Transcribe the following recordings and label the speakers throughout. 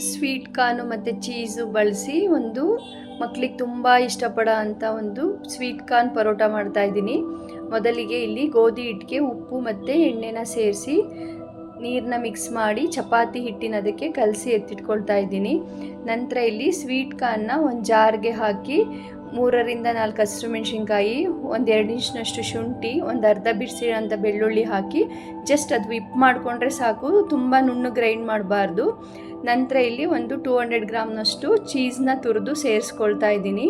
Speaker 1: Sweet corn ಮತ್ತು cheese ಬಳಸಿ ಒಂದು ಮಕ್ಕಳಿಗೆ ತುಂಬ ಇಷ್ಟಪಡೋ ಅಂಥ ಒಂದು ಸ್ವೀಟ್ ಕಾರ್ನ್ ಪರೋಟ ಮಾಡ್ತಾಯಿದ್ದೀನಿ. ಮೊದಲಿಗೆ ಇಲ್ಲಿ ಗೋಧಿ ಹಿಟ್ಟಿಗೆ ಉಪ್ಪು ಮತ್ತು ಎಣ್ಣೆನ ಸೇರಿಸಿ ನೀರನ್ನ ಮಿಕ್ಸ್ ಮಾಡಿ ಚಪಾತಿ ಹಿಟ್ಟಿನ ಅದಕ್ಕೆ ಕಲಸಿ ಎತ್ತಿಟ್ಕೊಳ್ತಾ ಇದ್ದೀನಿ. ನಂತರ ಇಲ್ಲಿ ಸ್ವೀಟ್ ಕಾರ್ನ್ನ ಒಂದು ಜಾರ್ಗೆ ಹಾಕಿ 3ರಿಂದ 4 ಹಸಿರು ಮೆಣಸಿನ್ಕಾಯಿ, ಒಂದು 2 ಇಂಚಿನಷ್ಟು ಶುಂಠಿ, ಒಂದು ಅರ್ಧ ಬಿಡಿಸಿರೋಂಥ ಬೆಳ್ಳುಳ್ಳಿ ಹಾಕಿ ಜಸ್ಟ್ ಅದು ವಿಪ್ ಮಾಡಿಕೊಂಡ್ರೆ ಸಾಕು, ತುಂಬ ನುಣ್ಣು ಗ್ರೈಂಡ್ ಮಾಡಬಾರ್ದು. ನಂತರ ಇಲ್ಲಿ ಒಂದು 200 ಗ್ರಾಮ್ನಷ್ಟು ಚೀಸ್ನ ತುರಿದು ಸೇರಿಸ್ಕೊಳ್ತಾ ಇದ್ದೀನಿ.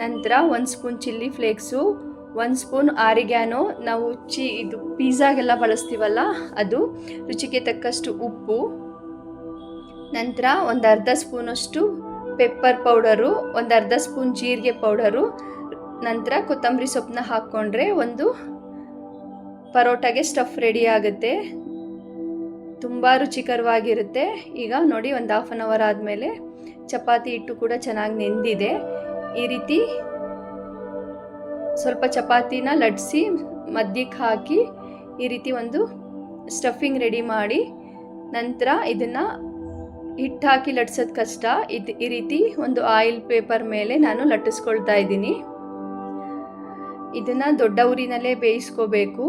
Speaker 1: ನಂತರ 1 ಸ್ಪೂನ್ ಚಿಲ್ಲಿ ಫ್ಲೇಕ್ಸು, 1 ಸ್ಪೂನ್ ಆರಿಗ್ಯಾನೋ, ನಾವು ಇದು ಪಿಜ್ಜಾಗೆಲ್ಲ ಬಳಸ್ತೀವಲ್ಲ ಅದು, ರುಚಿಗೆ ತಕ್ಕಷ್ಟು ಉಪ್ಪು, ನಂತರ ಒಂದು ಅರ್ಧ ಸ್ಪೂನಷ್ಟು ಪೆಪ್ಪರ್ ಪೌಡರು, ಒಂದು ಅರ್ಧ ಸ್ಪೂನ್ ಜೀರಿಗೆ ಪೌಡರು, ನಂತರ ಕೊತ್ತಂಬರಿ ಸೊಪ್ಪನ್ನ ಹಾಕ್ಕೊಂಡ್ರೆ ಒಂದು ಪರೋಟಾಗೆ ಸ್ಟಫ್ ರೆಡಿ ಆಗುತ್ತೆ. ತುಂಬ ರುಚಿಕರವಾಗಿರುತ್ತೆ. ಈಗ ನೋಡಿ, ಒಂದು ಹಾಫ್ ಆನ್ ಅವರ್ ಆದಮೇಲೆ ಚಪಾತಿ ಹಿಟ್ಟು ಕೂಡ ಚೆನ್ನಾಗಿ ನೆಂದಿದೆ. ಈ ರೀತಿ ಸ್ವಲ್ಪ ಚಪಾತಿನ ಲಟ್ಸಿ ಮಧ್ಯಕ್ಕೆ ಹಾಕಿ ಈ ರೀತಿ ಒಂದು ಸ್ಟಫಿಂಗ್ ರೆಡಿ ಮಾಡಿ, ನಂತರ ಇದನ್ನು ಹಿಟ್ಟು ಹಾಕಿ ಲಟ್ಸೋದು ಕಷ್ಟ, ಈ ರೀತಿ ಒಂದು ಆಯಿಲ್ ಪೇಪರ್ ಮೇಲೆ ನಾನು ಲಟ್ಟಿಸ್ಕೊಳ್ತಾ ಇದ್ದೀನಿ. ಇದನ್ನು ದೊಡ್ಡ ಉರಿನಲ್ಲೇ ಬೇಯಿಸ್ಕೋಬೇಕು.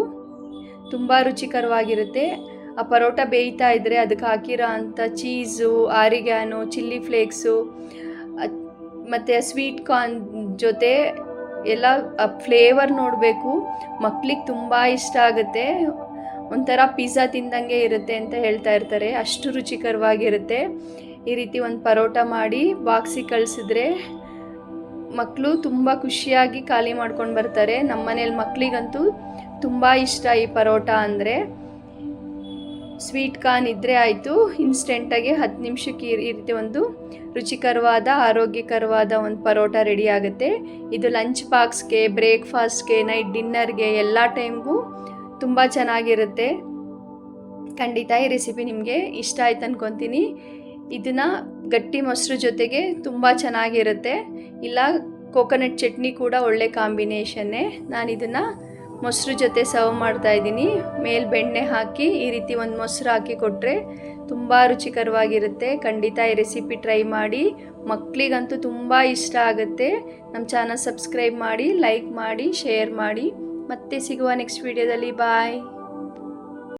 Speaker 1: ತುಂಬ ರುಚಿಕರವಾಗಿರುತ್ತೆ. ಆ ಪರೋಟ ಬೇಯ್ತಾ ಇದ್ದರೆ ಅದಕ್ಕೆ ಹಾಕಿರೋ ಅಂಥ ಚೀಸು, ಆರಿಗ್ಯಾನೋ, ಚಿಲ್ಲಿ ಫ್ಲೇಕ್ಸು ಮತ್ತು ಸ್ವೀಟ್ ಕಾರ್ನ್ ಜೊತೆ ಎಲ್ಲ ಫ್ಲೇವರ್ ನೋಡಬೇಕು. ಮಕ್ಕಳಿಗೆ ತುಂಬ ಇಷ್ಟ ಆಗುತ್ತೆ. ಒಂಥರ ಪಿಜ್ಜಾ ತಿಂದಂಗೆ ಇರುತ್ತೆ ಅಂತ ಹೇಳ್ತಾ ಇರ್ತಾರೆ, ಅಷ್ಟು ರುಚಿಕರವಾಗಿರುತ್ತೆ. ಈ ರೀತಿ ಒಂದು ಪರೋಟ ಮಾಡಿ ಬಾಕ್ಸಿಗೆ ಕಳಿಸಿದ್ರೆ ಮಕ್ಕಳು ತುಂಬ ಖುಷಿಯಾಗಿ ಖಾಲಿ ಮಾಡ್ಕೊಂಡು ಬರ್ತಾರೆ. ನಮ್ಮ ಮನೇಲಿ ಮಕ್ಕಳಿಗಂತೂ ತುಂಬ ಇಷ್ಟ ಈ ಪರೋಟ ಅಂದರೆ. ಸ್ವೀಟ್ ಕಾರ್ನ್ ಇದ್ದರೆ ಆಯಿತು, ಇನ್ಸ್ಟೆಂಟಾಗಿ 10 ನಿಮಿಷಕ್ಕೆ ಈ ರೀತಿ ಒಂದು ರುಚಿಕರವಾದ ಆರೋಗ್ಯಕರವಾದ ಒಂದು ಪರೋಟ ರೆಡಿ ಆಗುತ್ತೆ. ಇದು ಲಂಚ್ ಬಾಕ್ಸ್ಗೆ, ಬ್ರೇಕ್ಫಾಸ್ಟ್ಗೆ, ನೈಟ್ ಡಿನ್ನರ್ಗೆ ಎಲ್ಲ ಟೈಮ್ಗೂ ತುಂಬ ಚೆನ್ನಾಗಿರುತ್ತೆ. ಖಂಡಿತ ಈ ರೆಸಿಪಿ ನಿಮಗೆ ಇಷ್ಟ ಆಯ್ತು ಅಂದ್ಕೊತೀನಿ. ಇದನ್ನು ಗಟ್ಟಿ ಮೊಸರು ಜೊತೆಗೆ ತುಂಬ ಚೆನ್ನಾಗಿರುತ್ತೆ, ಇಲ್ಲ ಕೋಕೋನಟ್ ಚಟ್ನಿ ಕೂಡ ಒಳ್ಳೆ ಕಾಂಬಿನೇಷನ್ನೇ. ನಾನು ಇದನ್ನು ಮೊಸರು ಜೊತೆ ಸರ್ವ್ ಮಾಡ್ತಾಯಿದ್ದೀನಿ. ಮೇಲೆ ಬೆಣ್ಣೆ ಹಾಕಿ ಈ ರೀತಿ ಒಂದು ಮೊಸರು ಹಾಕಿ ಕೊಟ್ಟರೆ ತುಂಬ ರುಚಿಕರವಾಗಿರುತ್ತೆ. ಖಂಡಿತ ಈ ರೆಸಿಪಿ ಟ್ರೈ ಮಾಡಿ, ಮಕ್ಕಳಿಗಂತೂ ತುಂಬ ಇಷ್ಟ ಆಗುತ್ತೆ. ನಮ್ಮ ಚಾನಲ್ ಸಬ್ಸ್ಕ್ರೈಬ್ ಮಾಡಿ, ಲೈಕ್ ಮಾಡಿ, ಶೇರ್ ಮಾಡಿ. ಮತ್ತೆ ಸಿಗುವ ನೆಕ್ಸ್ಟ್ ವಿಡಿಯೋದಲ್ಲಿ. ಬಾಯ್.